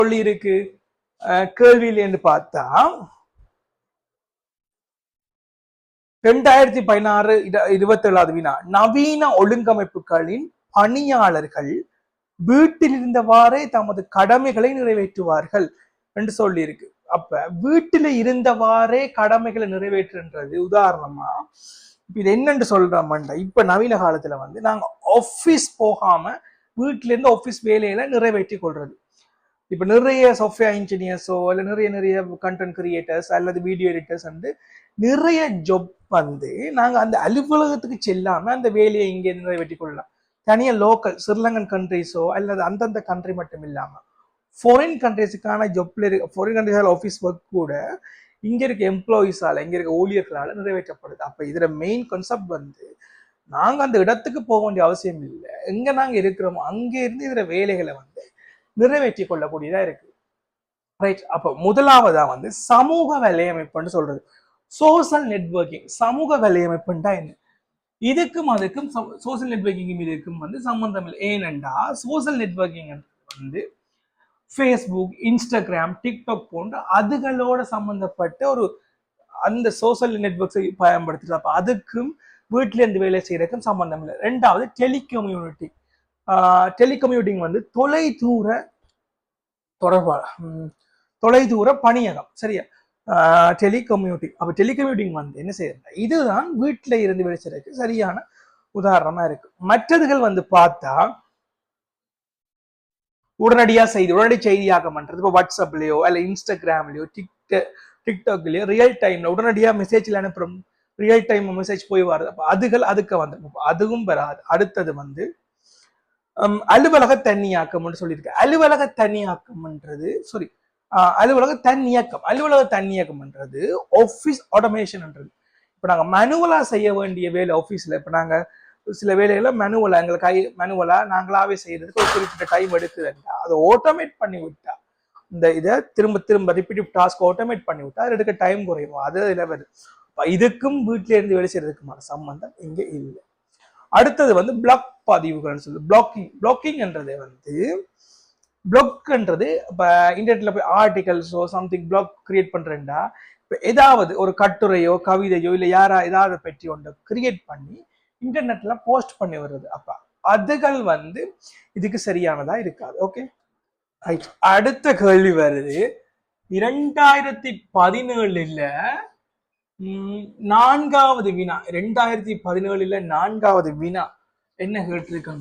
சொல்லி இருக்கு கேள்வியில் என்று பார்த்தா 2016-27 வினா நவீன ஒழுங்கமைப்புகளின் பணியாளர்கள் வீட்டில் இருந்தவாறே தமது கடமைகளை நிறைவேற்றுவார்கள் என்று சொல்லி இருக்கு. அப்ப வீட்டில இருந்தவாறே கடமைகளை நிறைவேற்றுன்றது உதாரணமா இது என்னன்னு சொல்றோம்டா, இப்ப நவீன காலத்துல நாங்க ஆபீஸ் போகாம வீட்டில இருந்து ஆபீஸ் வேலைகளை நிறைவேற்றி கொள்றது. இப்ப நிறைய சாஃப்ட்வேர் இன்ஜினியர்ஸோ இல்ல நிறைய கண்டென்ட் கிரியேட்டர்ஸ் அல்லது வீடியோ எடிட்டர்ஸ் நிறைய ஜாப் நாங்க அந்த அலுவலகத்துக்கு செல்லாம அந்த வேலையை இங்கே நிறைவேற்றி கொள்ளலாம். தனியா லோக்கல் ஸ்ரீலங்கன் கண்ட்ரிஸோ அல்லது அந்தந்த கண்ட்ரி மட்டும் இல்லாம ஃபாரின் கண்ட்ரிஸுக்கான ஜாப்ல ஃபாரின் கண்ட்ரிஸால ஆஃபீஸ் ஒர்க் கூட இங்க இருக்க எம்ப்ளாயிஸால இங்க இருக்க ஊழியர்களால நிறைவேற்றப்படுது. அப்ப இதுல மெயின் கான்செப்ட் நாங்க அந்த இடத்துக்கு போக வேண்டிய அவசியம் இல்லை. எங்க நாங்க இருக்கிறோமோ அங்க இருந்து இதுல வேலைகளை நிறைவேற்றி கொள்ளக்கூடியதா இருக்கு. ரைட். அப்ப முதலாவதா சமூக வலையமைப்புன்னு சொல்றது சோசியல் நெட்வொர்க்கிங். சமூக வலையமைப்புண்டா என்ன? இதுக்கும் அதுக்கும் சோசியல் நெட்வொர்க்கிங் இதுக்கும் சம்பந்தம் இல்லை. ஏனென்றா social networking Facebook, Instagram, TikTok போன்ற அதுகளோட சம்பந்தப்பட்ட ஒரு அந்த சோசியல் நெட்வொர்க்ஸை பயன்படுத்துறது. அப்ப அதுக்கும் வீட்டில இருந்து வேலை செய்யறதுக்கும் சம்பந்தம் இல்லை. ரெண்டாவது டெலிகம்யூனிட்டி. டெலிகம்யூட்டிங் தொலைதூர தொலைதூர பணியகம். சரியா? டெலிகம்யூட்டிங். அப்ப டெலிகம்யூட்டிங் என்ன செய்யறது? இதுதான் வீட்டுல இருந்து வேலை செய்யறதுக்கு சரியான உதாரணமா இருக்கு. மற்றதுகள் பார்த்தா உடனடி செய்தியாக்கம் பண்றது. இப்போ வாட்ஸ்அப்லயோ அல்ல இன்ஸ்டாகிராம்லயோ டிக்டாக்லயோ ரியல் டைம்ல உடனடியா மெசேஜ்ல அனுப்புறோம். ரியல் டைம் மெசேஜ் போய் வருது. அப்ப அதுக்கு அதுவும் வராது. அடுத்தது அலுவலக தன்னியாக்கம் சொல்லியிருக்கு. அலுவலக தன்னியாக்கம்ன்றது அலுவலக தன்னியக்கம்ன்றது ஆபீஸ் ஆட்டோமேஷன்ன்றது. இப்ப நாங்க மேனுவலா செய்ய வேண்டிய வேலை ஆபீஸ்ல, இப்ப நாங்க சில வேலைகளை மேனுவலா நாங்களாவே செய்யறதுக்கு ஒரு குறிப்பிட்ட டைம் எடுக்குதுன்னா அதை ஆட்டோமேட் பண்ணி விட்டா, இந்த இதை திரும்ப ரிப்பீட்டிவ் டாஸ்க் ஆட்டோமேட் பண்ணி விட்டா அது எடுக்க டைம் குறையும். அது வருது. இதுக்கும் வீட்டில இருந்து வேலை செய்யறதுக்குமான சம்பந்தம் இங்க இல்லை. அடுத்தது பிளாக் பதிவுகள் சொல்லுது. பிளாக்கிங்ன்றது பிளாக்ன்றது இப்ப இன்டர்நெட்ல போய் ஆர்டிகல்ஸோ சம்திங் பிளாக் கிரியேட் பண்றேன்டா, இப்ப ஏதாவது ஒரு கட்டுரையோ கவிதையோ இல்ல யாரா ஏதாவது பற்றி ஒன்று கிரியேட் பண்ணி இன்டர்நெட்ல போஸ்ட் பண்ணி வருது. அப்ப அதுகள் இதுக்கு சரியானதா இருக்காது. Okay, right. அடுத்த கேள்வி வருது. 2017 4வது வினா. 2017 4வது வினா என்ன கேட்டிருக்கா?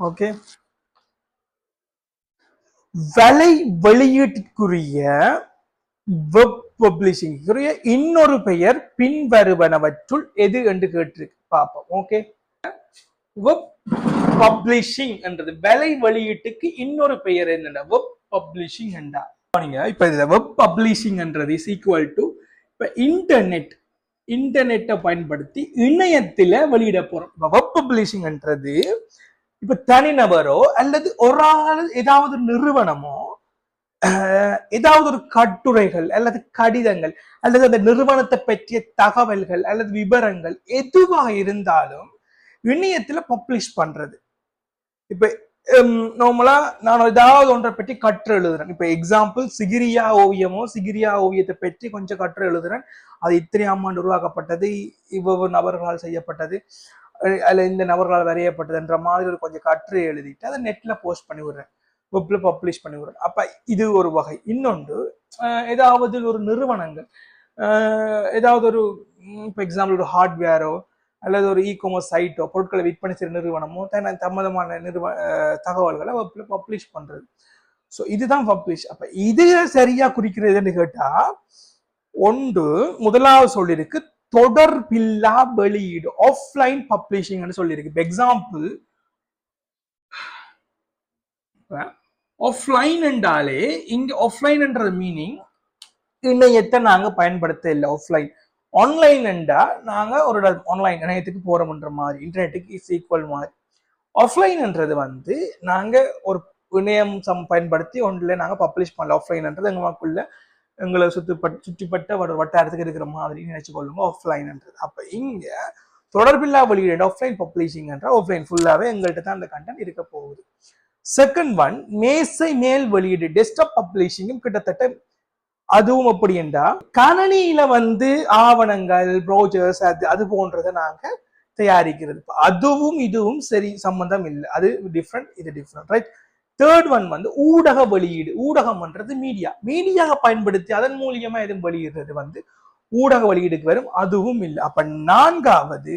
ஓகே, வலை வெளியீட்டிற்குரிய வெப் பப்ளிஷிங் இன்னொரு பெயர் பின்வருவனவற்றுள் எது என்று கேட்டிருக்கு. பார்ப்போம். ஓகே, வெப் பப்ளிஷிங் என்றது வலை வெளியீட்டுக்கு இன்னொரு பெயர் என்னன்னா வெப் பப்ளிஷிங் என்றா. இப்ப இதுல வெப் பப்ளிஷிங் என்றது இஸ் ஈக்குவல் டு இப்ப இன்டர்நெட்டை பயன்படுத்தி இணையத்துல வெளியிட போறோம். வெப் பப்ளிஷிங் என்றது இப்ப தனிநபரோ அல்லது ஒரு ஆள் ஏதாவது நிறுவனமோ ஏதாவது ஒரு கட்டுரைகள் அல்லது கடிதங்கள் அல்லது அந்த நிறுவனத்தை பற்றிய தகவல்கள் அல்லது விவரங்கள் எதுவாக இருந்தாலும் இணையத்துல பப்ளிஷ் பண்றது. இப்ப நார்மலா நான் ஏதாவது ஒன்றை பற்றி கற்று எழுதுறேன். இப்ப எக்ஸாம்பிள் சிகிரியா ஓவியத்தை பற்றி கொஞ்சம் கற்று எழுதுறேன். அது இத்தனை ஆண்டு உருவாக்கப்பட்டது, இவ்வளவு நபர்களால் செய்யப்பட்டது, அதுல இந்த நபர்களால் வரையப்பட்டதுன்ற மாதிரி ஒரு கொஞ்சம் கற்று எழுதிட்டு அதை நெட்ல போஸ்ட் பண்ணி விடுறேன், வெப்ல பப்ளிஷ் பண்ணி விடுறேன். அப்ப இது ஒரு வகை. இன்னொன்று ஏதாவது ஒரு நிறுவனங்கள் ஏதாவது ஒரு இப்ப எக்ஸாம்பிள் ஒரு ஹார்ட்வேரோ அல்லது ஒரு இ-காமர்ஸ் சைட்டோ பொருட்களை விற்பனை செய்கிற நிறுவனமோ சம்பந்தமான தகவல்களை வெப்ல பப்ளிஷ் பண்றது. ஸோ இதுதான் பப்ளிஷ். அப்ப இது சரியா குறிக்கிறதுன்னு கேட்டா ஒன்று முதலாவது சொல்லியிருக்கு தொடர்பில்லா வெளியீடு, ஆஃப்லைன் பப்ளிஷிங் சொல்லியிருக்கு. இப்ப எக்ஸாம்பிள் ஆஃப்லைன் என்றாலே இங்க ஆஃப்லைன்ன்றது மீனிங் இணையத்தை நாங்க பயன்படுத்த இல்லை. ஆஃப்லைன் ஆன்லைன் என்றா நாங்க ஒரு ஆன்லைன் இணையத்துக்கு போறோம்ன்ற மாதிரி, இன்டர்நெட்டுக்கு இஸ் ஈக்குவல் மாதிரி. ஆஃப்லைன்ன்றது நாங்க ஒரு இணையம் பயன்படுத்தி ஒன்றில் நாங்க பப்ளிஷ் பண்ணல. ஆஃப்லைன்ன்றது எங்களுக்குள்ள எங்களை சுற்றிப்பட்ட ஒரு வட்டாரத்துக்கு இருக்கிற மாதிரி நினைச்சு கொள்ளுங்க ஆஃப்லைன்ன்றது. அப்ப இங்க தொடர்பில்லா வெளியீடு ஆஃப்லைன் பப்ளிஷிங் என்ற ஆஃப்லைன் ஃபுல்லாவே எங்கள்கிட்ட தான் அந்த கண்டென்ட் இருக்க போகுது. செகண்ட் ஒன் மேசை மேல் வெளியீடு டெஸ்க்டாப் பப்ளிஷிங்கும் கிட்டத்தட்ட அதுவும் அப்படி என்றா கணனியில வந்து ஆவணங்கள் ப்ரோஜர்ஸ் அது போன்றதை நாங்க தயாரிக்கிறது. அதுவும் இதுவும் சரி சம்பந்தம் இல்லை, அது டிஃப்ரெண்ட் இது டிஃப்ரெண்ட், ரைட். தேர்ட் ஒன் வந்து ஊடக வெளியீடு. ஊடகம்ன்றது மீடியாவை பயன்படுத்தி அதன் மூலியமா எதுவும் வெளியிடுறது வந்து ஊடக வெளியீடுக்கு வரும், அதுவும் இல்லை. அப்ப நான்காவது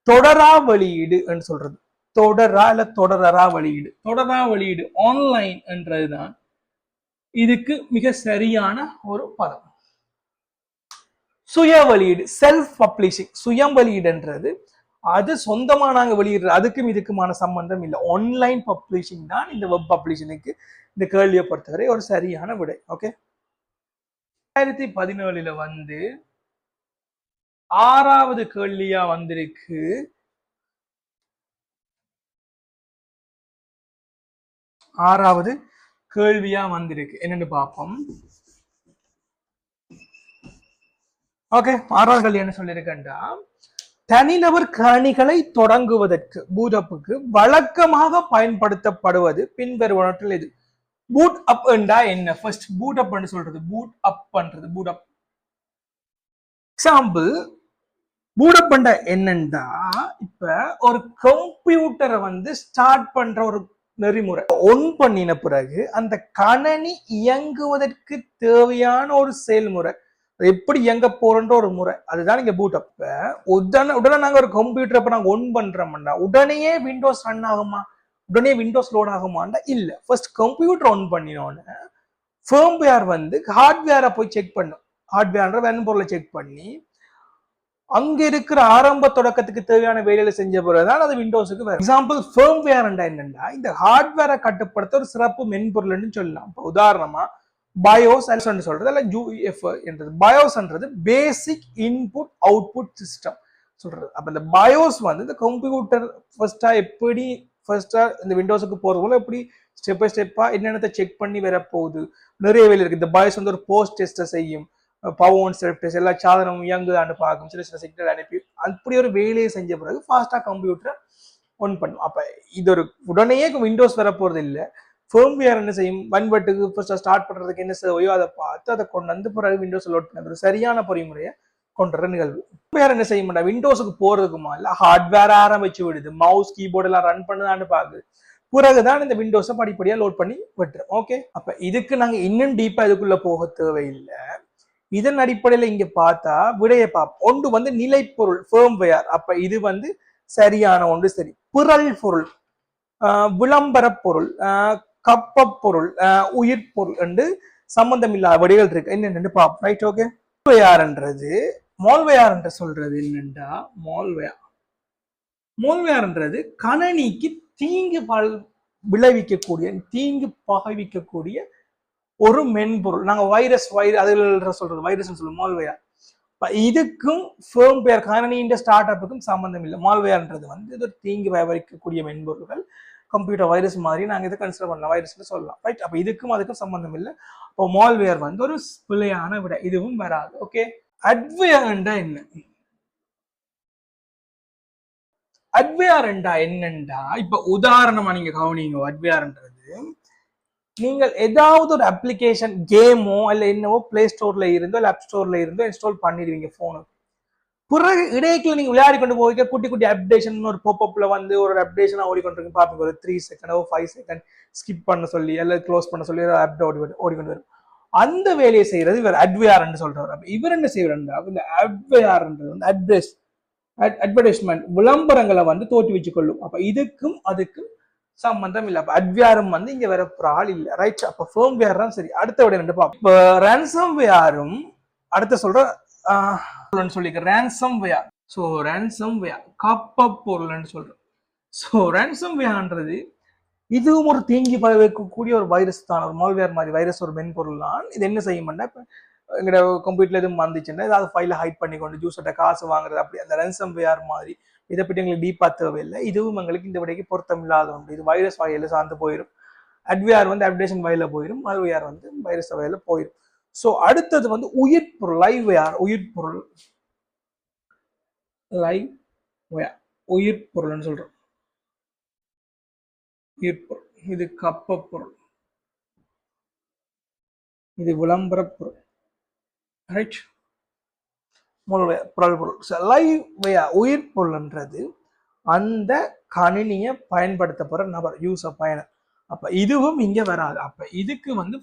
தொடரா வெளியீடு என்று சொல்றது. தொடரா இல்ல தொடரா வெளியீடு. தொடரா வெளியீடு ஆன்லைன் என்றதுதான் இதுக்கு மிக சரியான ஒரு பதம். சுய வெளியீடு செல்ஃப் பப்ளிஷிங். சுயம் வெளியீடுன்றது அது சொந்தமா நாங்க வெளியிடுறது, அதுக்கும் இதுக்குமான சம்பந்தம் இல்லை. ஆன்லைன் பப்ளிஷிங் தான் இந்த வெப் பப்ளிஷிங்க்கு இந்த கேள்வியை பொறுத்தவரை ஒரு சரியான விடை. ஓகே, 2017 வந்து 6வது கேள்வியா வந்திருக்கு. ஆறாவது கேள்வியா வந்திருக்கு, என்னன்னு பார்ப்போம். ஓகே, 6வது கேள்வி என்ன சொல்லியிருக்கேன்டா, தனிநபர் கணிகளை தொடங்குவதற்கு பூட்டப்புக்கு வழக்கமாக பயன்படுத்தப்படுவது பின்வருவனற்றில் எது? பூட் அப் என்றா என்ன? ஃபர்ஸ்ட் பூட் அப் சொல்றது, பூட் அப் பண்றது, பூட் அப். எக்ஸாம்பிள், பூட் அப் பண்ற என்னன்னா, இப்ப ஒரு கம்ப்யூட்டரை வந்து ஸ்டார்ட் பண்ற ஒரு நெறிமுறை ஒன் பண்ணின பிறகு அந்த கணனி இயங்குவதற்கு தேவையான ஒரு செயல்முறை, எப்படி இயங்க போறன்ற ஒரு முறை, அதுதான் இங்க பூட் அப். உடனே நாங்க ஒரு கம்ப்யூட்டர் இப்ப நாங்க ஒன் பண்றோம்னா உடனே விண்டோஸ் ரன் ஆகுமா, உடனே விண்டோஸ் லோட் ஆகுமாண்டா இல்ல. ஃபர்ஸ்ட் கம்ப்யூட்டர் ஆன் பண்ணினோன்னு ஃபர்ம்வேர் வந்து ஹார்ட்வேரை போய் செக் பண்ணும். ஹார்ட்வேர்ன்ற மென்பொருளை செக் பண்ணி அங்க இருக்கிற ஆரம்ப தொடக்கத்துக்கு தேவையான வேலையில செஞ்ச பிறகுதான் அது விண்டோஸுக்கு வரும். எக்ஸாம்பிள், ஃபர்ம்வேர் என்னன்னா இந்த ஹார்ட்வேரை கட்டுப்படுத்த ஒரு சிறப்பு மென்பொருள்னு சொல்லலாம். உதாரணமா பயோஸ் சொல்றது அல்ல யூஎஃப் என்றது. பயோஸ்ன்றது பேசிக் இன்புட் அவுட்புட் சிஸ்டம் சொல்றது. அப்ப இந்த பயோஸ் வந்து இந்த கம்ப்யூட்டர் ஃபர்ஸ்டா இந்த விண்டோஸுக்கு போறதுல எப்படி ஸ்டெப் பை ஸ்டெப்பா என்னென்ன செக் பண்ணி வரப்போகுது, நிறைய வேலை இருக்கு. இந்த பயோஸ் வந்து ஒரு போஸ்ட் டெஸ்ட்டை செய்யும், பவர் செல்ஃப் டெஸ்ட், எல்லா சாதனமும் இயங்குதான்னு பார்க்கும், சில சில சிக்னல் அனுப்பி அப்படி ஒரு வேலையை செஞ்ச பிறகு ஃபாஸ்டா கம்ப்யூட்டர் ஒன் பண்ணும். அப்ப இது ஒரு உடனே விண்டோஸ் வர போறது இல்லை. ஃபர்ம்வேர் என்ன செய்யும், வன்பட்டுக்கு ஃபர்ஸ்ட் ஸ்டார்ட் பண்றதுக்கு என்ன சேவையோ அதை பார்த்து அதை கொண்டு வந்து பிறகு விண்டோஸ் லோட் பண்ணுறது சரியான பொறிமுறையை கொண்டுற நிகழ்வு. வேற என்ன செய்ய மாட்டா, விண்டோஸுக்கு போறதுக்குமா இல்ல ஹார்ட்வேர் ஆரம்பிச்சு விடுது, மவுஸ் கீபோர்டு எல்லாம் ரன் பண்ணுதான்னு பாக்குது, பிறகுதான் இந்த விண்டோஸை படிப்படியா லோட் பண்ணி விட்டுரும். ஓகே, அப்ப இதுக்கு நாங்க இன்னும் டீப்பா இதுக்குள்ள போக தேவையில்லை. இதன் அடிப்படையில இங்க பார்த்தா விடையை பார்ப்போம். ஒன்று வந்து நிலைப்பொருள் ஃபர்ம்வேர், அப்ப இது வந்து சரியான ஒன்று. சரி, பிறல் பொருள், விளம்பர பொருள், கப்ப பொருள், உயிர் பொருள் என்று சம்பந்தம் இல்லாத வடிகள் இருக்கு, என்னென்னு பார்ப்போம். Right, okay. மால்வேர் என்று சொல்றது என்னண்டா, மால்வேர்ன்றது கணனிக்கு தீங்கு விளைவிக்கக்கூடிய, தீங்கு பகவிக்கக்கூடிய ஒரு மென்பொருள். நாங்க வைரஸ் அதுல சொல்றது வைரஸ் சொல்லுவோம், மால்வேர். இதுக்கும் ஃபர்ம்வேர் கணனியின் ஸ்டார்ட் அப்புக்கும் சம்பந்தம் இல்லை. மால்வேர்ன்றது வந்து இது தீங்கு விளைவிக்கக்கூடிய மென்பொருள்கள், கம்ப்யூட்டர் வைரஸ் மாதிரி நாங்க இதை கன்சிடர் பண்ணலாம், வைரஸ்னு சொல்லலாம். ரைட், அப்ப இதுக்கும் அதுக்கும் சம்பந்தம் இல்லை. இப்போ மால்வேர் வந்து ஒரு பிழையான விட, இதுவும் வராது. ஓகே, அட்வேர் என்ன? அட்வேர் என்னண்டா, இப்ப உதாரணமா நீங்க கவனிங்க, அட்வேர்ன்றது நீங்கள் ஏதாவது ஒரு அப்ளிகேஷன் கேமோ இல்ல என்னவோ பிளே ஸ்டோர்ல இருந்தோ இல்ல ஆப் ஸ்டோர்ல இருந்தோ இன்ஸ்டால் பண்ணிடுவீங்க போனுக்கு. பிறகு இடையில நீங்க விளையாடி கொண்டு போய் குட்டி குட்டி அப்டேஷன் ஒரு பாப்அப்ல வந்து ஒரு அப்டேஷனா ஓடிக்கொண்டிருக்கு பாப்பீங்க, ஒரு 3 செகண்ட் 5 செகண்ட் ஸ்கிப் பண்ண சொல்லி அல்ல க்ளோஸ் பண்ண சொல்லி அப் ஓடிக்கொண்டு வரும். அந்த வேலையை செய்யறது இவர் அட்வேர்ன்னு சொல்றாரு. அப்ப இவர் என்ன செய்யறாருன்னா, இந்த அட்வேர்ன்றது வந்து அட்வர்டைஸ்மெண்ட் விளம்பரங்களை வந்து தோற்றி வச்சு கொள்ளும். அப்ப இதுக்கும் அதுக்கும் சம்பந்தம் இல்லை. அப்ப அட்வேரும் வந்து இங்க வர ஆள் இல்லை. ரைட், அப்ப ஃபர்ம்வேர் தான் சரி. அடுத்த விட ரெண்டு பார்ப்போம். இப்ப ரேன்சம்வேரும் அடுத்த சொல்ற சொல்லிக்க ரேன்சம்வேர். ஸோ ரேன்சம்வேர் கப்ப பொருள்னு சொல்றோம். ஸோ ரேன்சம்வேர்ன்றது இதுவும் ஒரு தீங்கி வைக்கக்கூடிய ஒரு வைரஸ் தான், ஒரு மால்வேர் மாதிரி வைரஸ், ஒரு மென்பொருள் தான். இது என்ன செய்யும்னா, இப்ப எங்களோட கம்ப்யூட்டர்ல எதுவும் வந்துச்சுன்னா ஏதாவது ஃபைலை ஹைட் பண்ணி கொண்டு ஜூஸோட காசு வாங்குறது, அப்படி அந்த ரேன்சம்வேர் மாதிரி. இதை பற்றி எங்களுக்கு டீப்பா தேவையில்லை. இதுவும் எங்களுக்கு இந்த விடைக்கு பொருத்தம் இல்லாத ஒன்று. இது வைரஸ் வகையில சார்ந்து போயிடும். அட்வேர் வந்து அப்டேஷன் வகையில போயிடும், மால்வேர் வந்து வைரஸ் வகையில போயிடும். ஸோ அடுத்தது வந்து உயிர் பொருள், லைவ்வேர். உயிர் பொருள், லைவ்வேர் உயிர் பொருள்னு சொல்றோம். உயிர் பொருள் இது கப்ப பொருள், இது விளம்பர பொருள். ரைட், உயிர் பொருள்ன்றது அந்த கணினியை பயன்படுத்த போற நபர், யூசர் பயனர். அப்ப இதுவும் இங்க வராது. அப்ப இதுக்கு வந்து